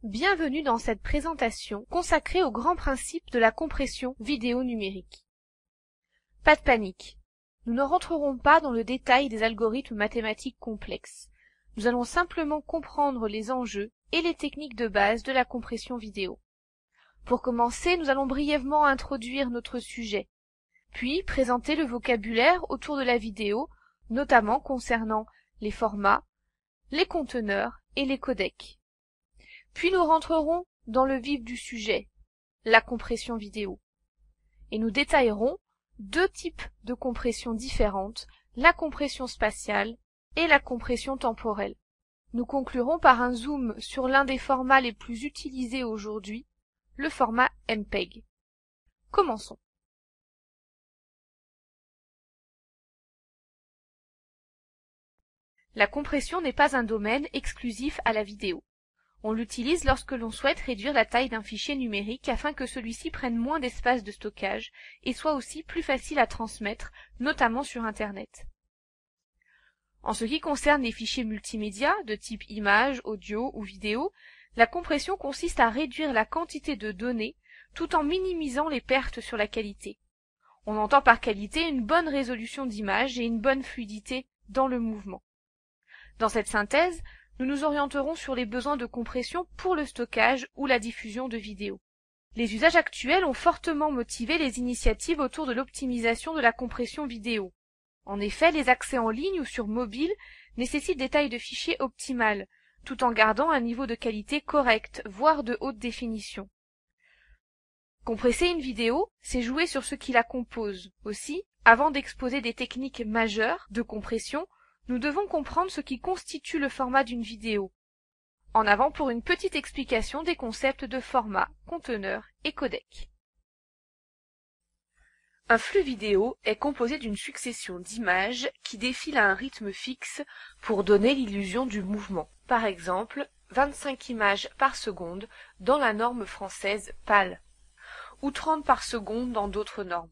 Bienvenue dans cette présentation consacrée aux grands principes de la compression vidéo numérique. Pas de panique, nous ne rentrerons pas dans le détail des algorithmes mathématiques complexes. Nous allons simplement comprendre les enjeux et les techniques de base de la compression vidéo. Pour commencer, nous allons brièvement introduire notre sujet, puis présenter le vocabulaire autour de la vidéo, notamment concernant les formats, les conteneurs et les codecs. Puis nous rentrerons dans le vif du sujet, la compression vidéo. Et nous détaillerons deux types de compression différentes, la compression spatiale et la compression temporelle. Nous conclurons par un zoom sur l'un des formats les plus utilisés aujourd'hui, le format MPEG. Commençons. La compression n'est pas un domaine exclusif à la vidéo. On l'utilise lorsque l'on souhaite réduire la taille d'un fichier numérique afin que celui-ci prenne moins d'espace de stockage et soit aussi plus facile à transmettre, notamment sur Internet. En ce qui concerne les fichiers multimédia, de type image, audio ou vidéo, la compression consiste à réduire la quantité de données tout en minimisant les pertes sur la qualité. On entend par qualité une bonne résolution d'image et une bonne fluidité dans le mouvement. Dans cette synthèse, nous nous orienterons sur les besoins de compression pour le stockage ou la diffusion de vidéos. Les usages actuels ont fortement motivé les initiatives autour de l'optimisation de la compression vidéo. En effet, les accès en ligne ou sur mobile nécessitent des tailles de fichiers optimales, tout en gardant un niveau de qualité correct, voire de haute définition. Compresser une vidéo, c'est jouer sur ce qui la compose. Aussi, avant d'exposer des techniques majeures de compression, nous devons comprendre ce qui constitue le format d'une vidéo. En avant pour une petite explication des concepts de format, conteneur et codec. Un flux vidéo est composé d'une succession d'images qui défilent à un rythme fixe pour donner l'illusion du mouvement. Par exemple, 25 images par seconde dans la norme française PAL, ou 30 par seconde dans d'autres normes.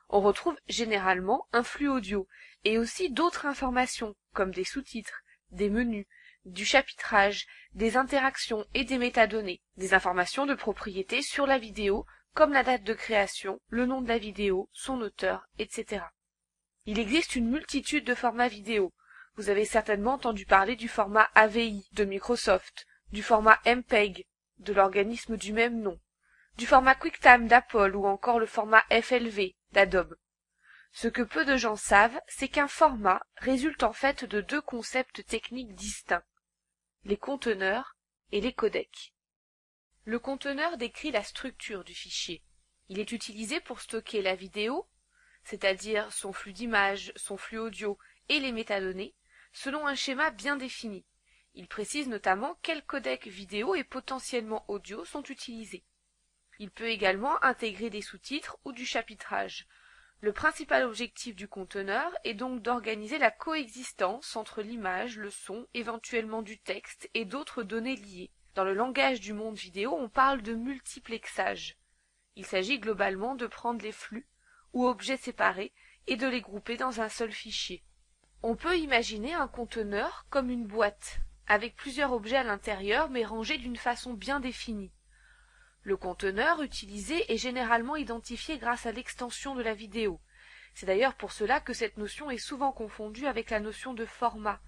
On retrouve généralement un flux audio et aussi d'autres informations comme des sous-titres, des menus, du chapitrage, des interactions et des métadonnées, des informations de propriété sur la vidéo comme la date de création, le nom de la vidéo, son auteur, etc. Il existe une multitude de formats vidéo. Vous avez certainement entendu parler du format AVI de Microsoft, du format MPEG de l'organisme du même nom, du format QuickTime d'Apple ou encore le format FLV d'Adobe. Ce que peu de gens savent, c'est qu'un format résulte en fait de deux concepts techniques distincts, les conteneurs et les codecs. Le conteneur décrit la structure du fichier. Il est utilisé pour stocker la vidéo, c'est-à-dire son flux d'images, son flux audio et les métadonnées, selon un schéma bien défini. Il précise notamment quels codecs vidéo et potentiellement audio sont utilisés. Il peut également intégrer des sous-titres ou du chapitrage. Le principal objectif du conteneur est donc d'organiser la coexistence entre l'image, le son, éventuellement du texte et d'autres données liées. Dans le langage du monde vidéo, on parle de multiplexage. Il s'agit globalement de prendre les flux ou objets séparés et de les grouper dans un seul fichier. On peut imaginer un conteneur comme une boîte, avec plusieurs objets à l'intérieur mais rangés d'une façon bien définie. Le conteneur utilisé est généralement identifié grâce à l'extension de la vidéo. C'est d'ailleurs pour cela que cette notion est souvent confondue avec la notion de format,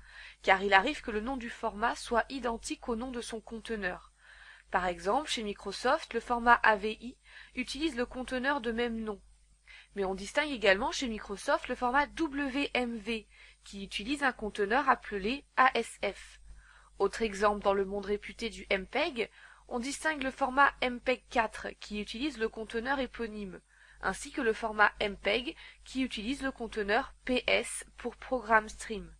car il arrive que le nom du format soit identique au nom de son conteneur. Par exemple, chez Microsoft, le format AVI utilise le conteneur de même nom. Mais on distingue également chez Microsoft le format WMV, qui utilise un conteneur appelé ASF. Autre exemple dans le monde réputé du MPEG, on distingue le format MPEG-4 qui utilise le conteneur éponyme, ainsi que le format MPEG qui utilise le conteneur PS pour Program Stream.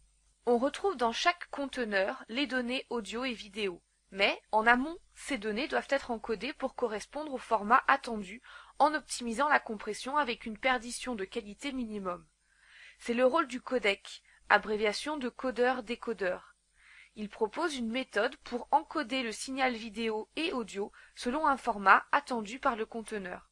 On retrouve dans chaque conteneur les données audio et vidéo, mais en amont, ces données doivent être encodées pour correspondre au format attendu en optimisant la compression avec une perdition de qualité minimum. C'est le rôle du codec, abréviation de codeur-décodeur. Il propose une méthode pour encoder le signal vidéo et audio selon un format attendu par le conteneur.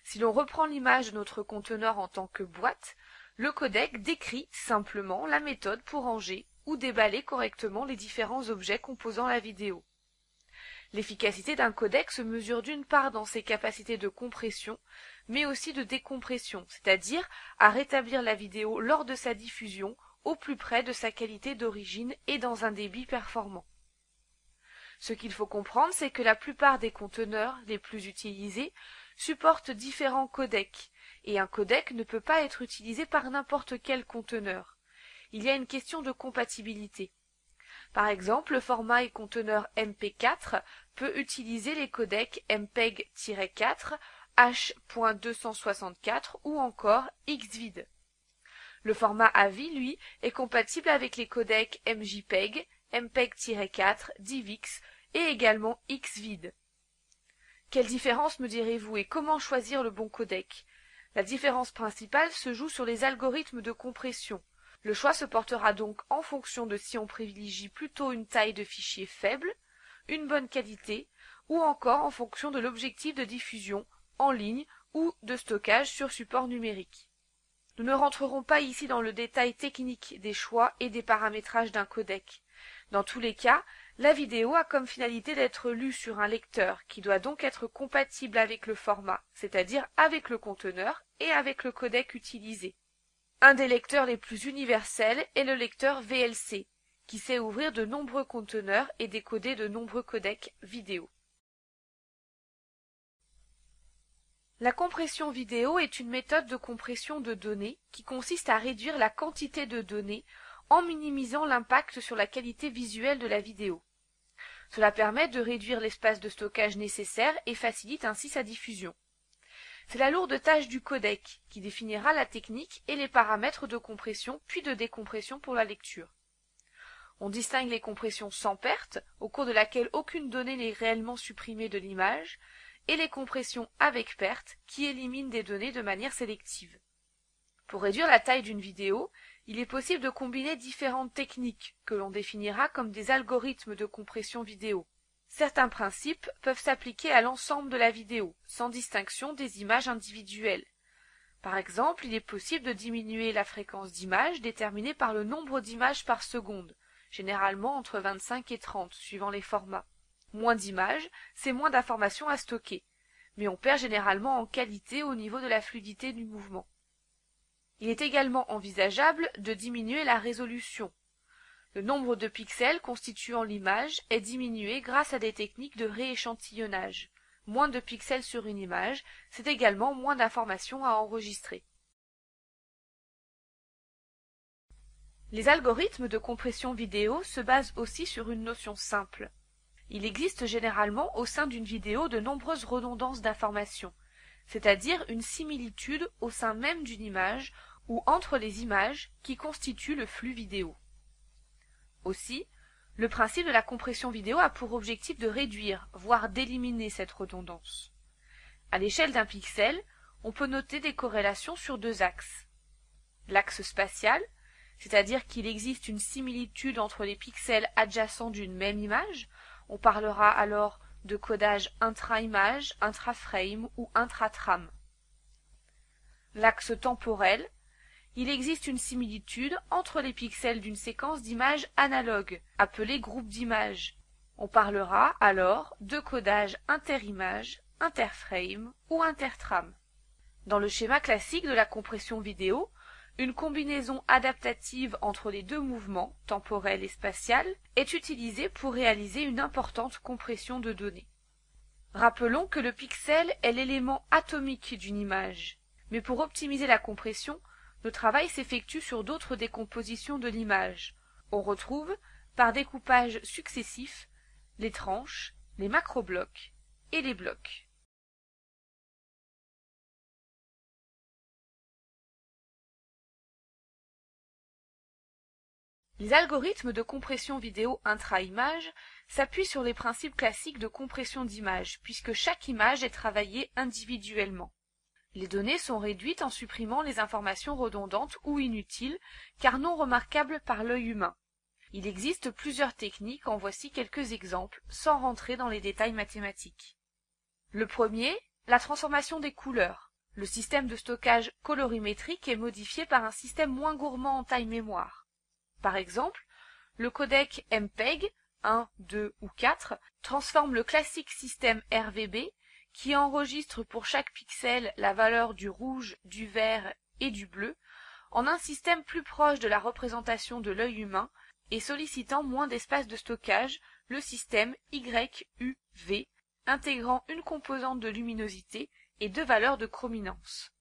Si l'on reprend l'image de notre conteneur en tant que boîte, le codec décrit simplement la méthode pour ranger ou déballer correctement les différents objets composant la vidéo. L'efficacité d'un codec se mesure d'une part dans ses capacités de compression, mais aussi de décompression, c'est-à-dire à rétablir la vidéo lors de sa diffusion au plus près de sa qualité d'origine et dans un débit performant. Ce qu'il faut comprendre, c'est que la plupart des conteneurs les plus utilisés supportent différents codecs, et un codec ne peut pas être utilisé par n'importe quel conteneur. Il y a une question de compatibilité. Par exemple, le format et conteneur MP4 peut utiliser les codecs MPEG-4, H.264 ou encore XVID. Le format AVI, lui, est compatible avec les codecs MJPEG, MPEG-4, DivX et également XVID. Quelle différence me direz-vous et comment choisir le bon codec? La différence principale se joue sur les algorithmes de compression. Le choix se portera donc en fonction de si on privilégie plutôt une taille de fichier faible, une bonne qualité, ou encore en fonction de l'objectif de diffusion en ligne ou de stockage sur support numérique. Nous ne rentrerons pas ici dans le détail technique des choix et des paramétrages d'un codec. Dans tous les cas, la vidéo a comme finalité d'être lue sur un lecteur qui doit donc être compatible avec le format, c'est-à-dire avec le conteneur et avec le codec utilisé. Un des lecteurs les plus universels est le lecteur VLC, qui sait ouvrir de nombreux conteneurs et décoder de nombreux codecs vidéo. La compression vidéo est une méthode de compression de données qui consiste à réduire la quantité de données en minimisant l'impact sur la qualité visuelle de la vidéo. Cela permet de réduire l'espace de stockage nécessaire et facilite ainsi sa diffusion. C'est la lourde tâche du codec qui définira la technique et les paramètres de compression puis de décompression pour la lecture. On distingue les compressions sans perte, au cours de laquelle aucune donnée n'est réellement supprimée de l'image, et les compressions avec perte, qui éliminent des données de manière sélective. Pour réduire la taille d'une vidéo, il est possible de combiner différentes techniques que l'on définira comme des algorithmes de compression vidéo. Certains principes peuvent s'appliquer à l'ensemble de la vidéo, sans distinction des images individuelles. Par exemple, il est possible de diminuer la fréquence d'image déterminée par le nombre d'images par seconde, généralement entre 25 et 30, suivant les formats. Moins d'images, c'est moins d'informations à stocker, mais on perd généralement en qualité au niveau de la fluidité du mouvement. Il est également envisageable de diminuer la résolution. Le nombre de pixels constituant l'image est diminué grâce à des techniques de rééchantillonnage. Moins de pixels sur une image, c'est également moins d'informations à enregistrer. Les algorithmes de compression vidéo se basent aussi sur une notion simple. Il existe généralement au sein d'une vidéo de nombreuses redondances d'informations, c'est-à-dire une similitude au sein même d'une image ou entre les images qui constituent le flux vidéo. Aussi, le principe de la compression vidéo a pour objectif de réduire, voire d'éliminer cette redondance. À l'échelle d'un pixel, on peut noter des corrélations sur deux axes. L'axe spatial, c'est-à-dire qu'il existe une similitude entre les pixels adjacents d'une même image, on parlera alors de codage intra-image, intra-frame ou intra-trame. L'axe temporel, il existe une similitude entre les pixels d'une séquence d'images analogues, appelée groupe d'images. On parlera alors de codage interimage, interframe ou intertrame. Dans le schéma classique de la compression vidéo, une combinaison adaptative entre les deux mouvements, temporel et spatial, est utilisée pour réaliser une importante compression de données. Rappelons que le pixel est l'élément atomique d'une image, mais pour optimiser la compression, le travail s'effectue sur d'autres décompositions de l'image. On retrouve, par découpage successif, les tranches, les macroblocs et les blocs. Les algorithmes de compression vidéo intra-image s'appuient sur les principes classiques de compression d'image, puisque chaque image est travaillée individuellement. Les données sont réduites en supprimant les informations redondantes ou inutiles, car non remarquables par l'œil humain. Il existe plusieurs techniques, en voici quelques exemples, sans rentrer dans les détails mathématiques. Le premier, la transformation des couleurs. Le système de stockage colorimétrique est modifié par un système moins gourmand en taille mémoire. Par exemple, le codec MPEG 1, 2 ou 4 transforme le classique système RVB, qui enregistre pour chaque pixel la valeur du rouge, du vert et du bleu, en un système plus proche de la représentation de l'œil humain et sollicitant moins d'espace de stockage, le système YUV, intégrant une composante de luminosité et deux valeurs de chrominance.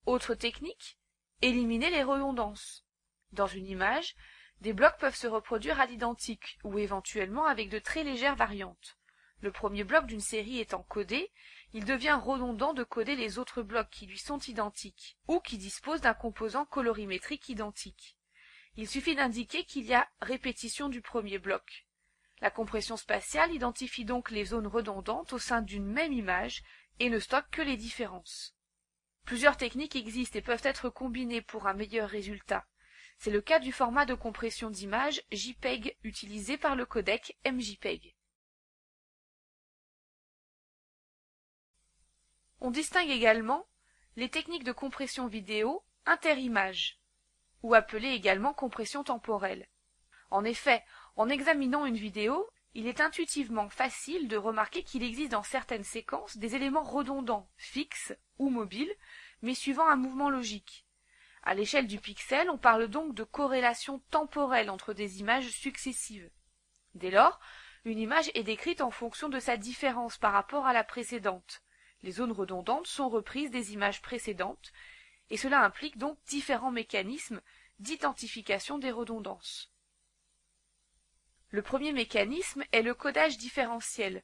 Autre technique, éliminer les redondances. Dans une image, des blocs peuvent se reproduire à l'identique ou éventuellement avec de très légères variantes. Le premier bloc d'une série étant codé, il devient redondant de coder les autres blocs qui lui sont identiques ou qui disposent d'un composant colorimétrique identique. Il suffit d'indiquer qu'il y a répétition du premier bloc. La compression spatiale identifie donc les zones redondantes au sein d'une même image et ne stocke que les différences. Plusieurs techniques existent et peuvent être combinées pour un meilleur résultat. C'est le cas du format de compression d'image JPEG utilisé par le codec MJPEG. On distingue également les techniques de compression vidéo interimage, ou appelées également compression temporelle. En effet, en examinant une vidéo, il est intuitivement facile de remarquer qu'il existe dans certaines séquences des éléments redondants, fixes ou mobiles, mais suivant un mouvement logique. À l'échelle du pixel, on parle donc de corrélation temporelle entre des images successives. Dès lors, une image est décrite en fonction de sa différence par rapport à la précédente. Les zones redondantes sont reprises des images précédentes, et cela implique donc différents mécanismes d'identification des redondances. Le premier mécanisme est le codage différentiel,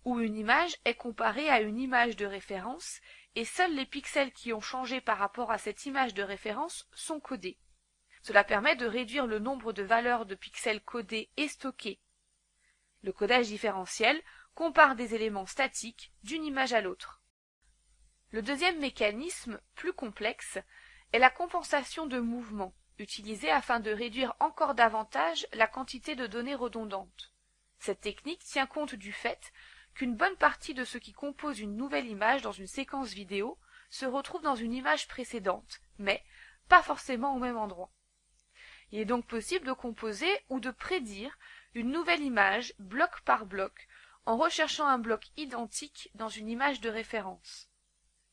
où une image est comparée à une image de référence et seuls les pixels qui ont changé par rapport à cette image de référence sont codés. Cela permet de réduire le nombre de valeurs de pixels codés et stockés. Le codage différentiel compare des éléments statiques d'une image à l'autre. Le deuxième mécanisme, plus complexe, est la compensation de mouvement, utilisée afin de réduire encore davantage la quantité de données redondantes. Cette technique tient compte du fait qu'une bonne partie de ce qui compose une nouvelle image dans une séquence vidéo se retrouve dans une image précédente, mais pas forcément au même endroit. Il est donc possible de composer ou de prédire une nouvelle image bloc par bloc en recherchant un bloc identique dans une image de référence.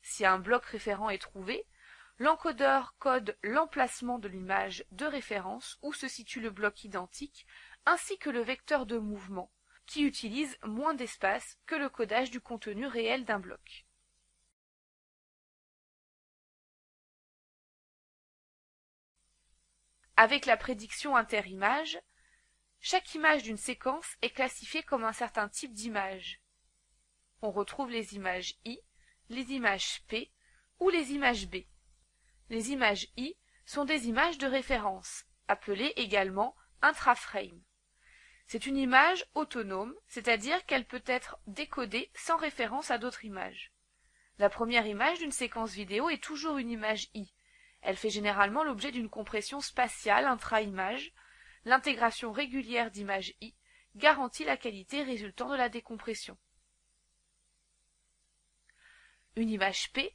Si un bloc référent est trouvé, l'encodeur code l'emplacement de l'image de référence où se situe le bloc identique, ainsi que le vecteur de mouvement, qui utilise moins d'espace que le codage du contenu réel d'un bloc. Avec la prédiction interimage, chaque image d'une séquence est classifiée comme un certain type d'image. On retrouve les images I, les images P ou les images B. Les images I sont des images de référence, appelées également intraframe. C'est une image autonome, c'est-à-dire qu'elle peut être décodée sans référence à d'autres images. La première image d'une séquence vidéo est toujours une image I. Elle fait généralement l'objet d'une compression spatiale intra-image. L'intégration régulière d'images I garantit la qualité résultant de la décompression. Une image P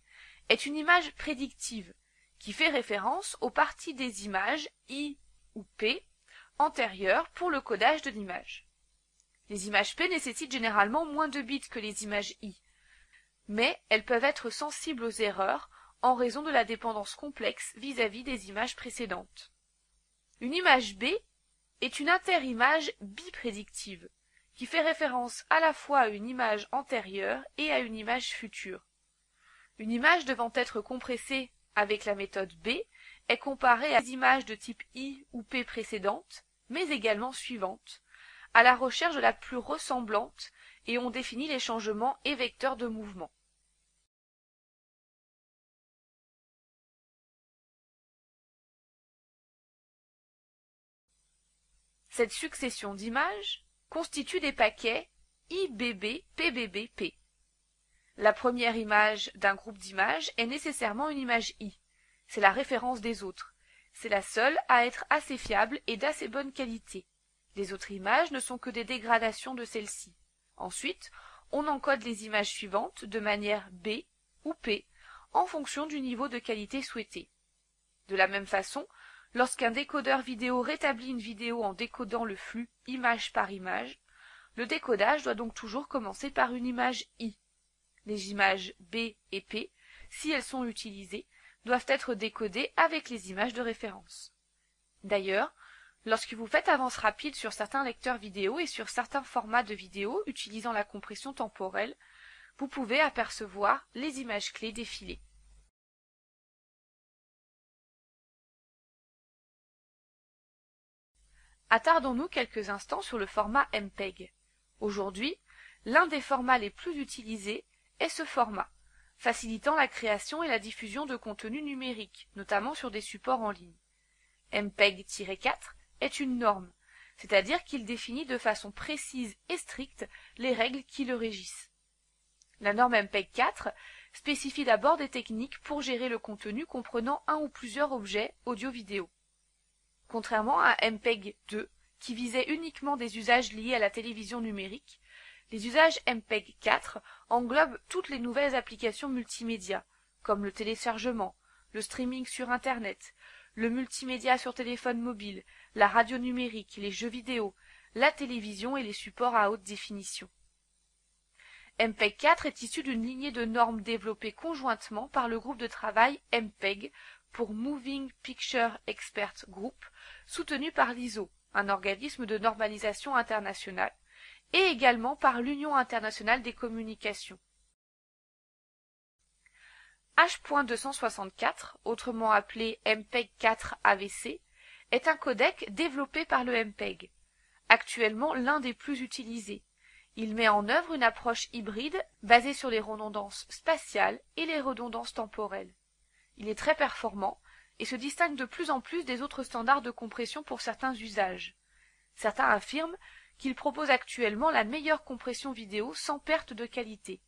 est une image prédictive qui fait référence aux parties des images I ou P antérieures pour le codage de l'image. Les images P nécessitent généralement moins de bits que les images I, mais elles peuvent être sensibles aux erreurs en raison de la dépendance complexe vis-à-vis des images précédentes. Une image B est une interimage biprédictive qui fait référence à la fois à une image antérieure et à une image future. Une image devant être compressée avec la méthode B est comparée à des images de type I ou P précédentes, mais également suivantes, à la recherche de la plus ressemblante et on définit les changements et vecteurs de mouvement. Cette succession d'images constitue des paquets IBB, PBB, P. La première image d'un groupe d'images est nécessairement une image I. C'est la référence des autres. C'est la seule à être assez fiable et d'assez bonne qualité. Les autres images ne sont que des dégradations de celle-ci. Ensuite, on encode les images suivantes de manière B ou P en fonction du niveau de qualité souhaité. De la même façon, Lorsqu'un décodeur vidéo rétablit une vidéo en décodant le flux image par image, le décodage doit donc toujours commencer par une image I. Les images B et P, si elles sont utilisées, doivent être décodées avec les images de référence. D'ailleurs, lorsque vous faites avance rapide sur certains lecteurs vidéo et sur certains formats de vidéo utilisant la compression temporelle, vous pouvez apercevoir les images clés défiler. Attardons-nous quelques instants sur le format MPEG. Aujourd'hui, l'un des formats les plus utilisés est ce format, facilitant la création et la diffusion de contenu numérique, notamment sur des supports en ligne. MPEG-4 est une norme, c'est-à-dire qu'il définit de façon précise et stricte les règles qui le régissent. La norme MPEG-4 spécifie d'abord des techniques pour gérer le contenu comprenant un ou plusieurs objets audio-vidéo. Contrairement à MPEG-2, qui visait uniquement des usages liés à la télévision numérique, les usages MPEG-4 englobent toutes les nouvelles applications multimédia, comme le téléchargement, le streaming sur Internet, le multimédia sur téléphone mobile, la radio numérique, les jeux vidéo, la télévision et les supports à haute définition. MPEG-4 est issu d'une lignée de normes développées conjointement par le groupe de travail MPEG pour Moving Picture Expert Group, soutenu par l'ISO, un organisme de normalisation internationale, et également par l'Union internationale des communications. H.264, autrement appelé MPEG-4 AVC, est un codec développé par le MPEG, actuellement l'un des plus utilisés. Il met en œuvre une approche hybride basée sur les redondances spatiales et les redondances temporelles. Il est très performant et se distingue de plus en plus des autres standards de compression pour certains usages. Certains affirment qu'il propose actuellement la meilleure compression vidéo sans perte de qualité.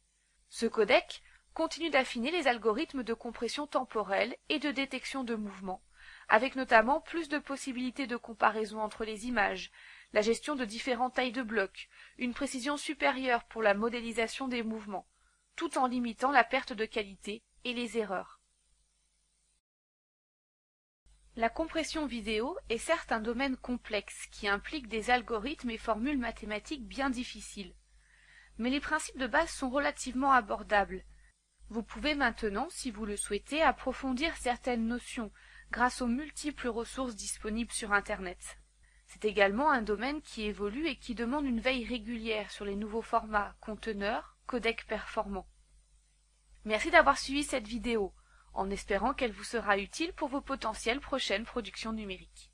Ce codec continue d'affiner les algorithmes de compression temporelle et de détection de mouvement, avec notamment plus de possibilités de comparaison entre les images, la gestion de différentes tailles de blocs, une précision supérieure pour la modélisation des mouvements, tout en limitant la perte de qualité et les erreurs. La compression vidéo est certes un domaine complexe qui implique des algorithmes et formules mathématiques bien difficiles. Mais les principes de base sont relativement abordables. Vous pouvez maintenant, si vous le souhaitez, approfondir certaines notions grâce aux multiples ressources disponibles sur Internet. C'est également un domaine qui évolue et qui demande une veille régulière sur les nouveaux formats, conteneurs, codecs performants. Merci d'avoir suivi cette vidéo, en espérant qu'elle vous sera utile pour vos potentielles prochaines productions numériques.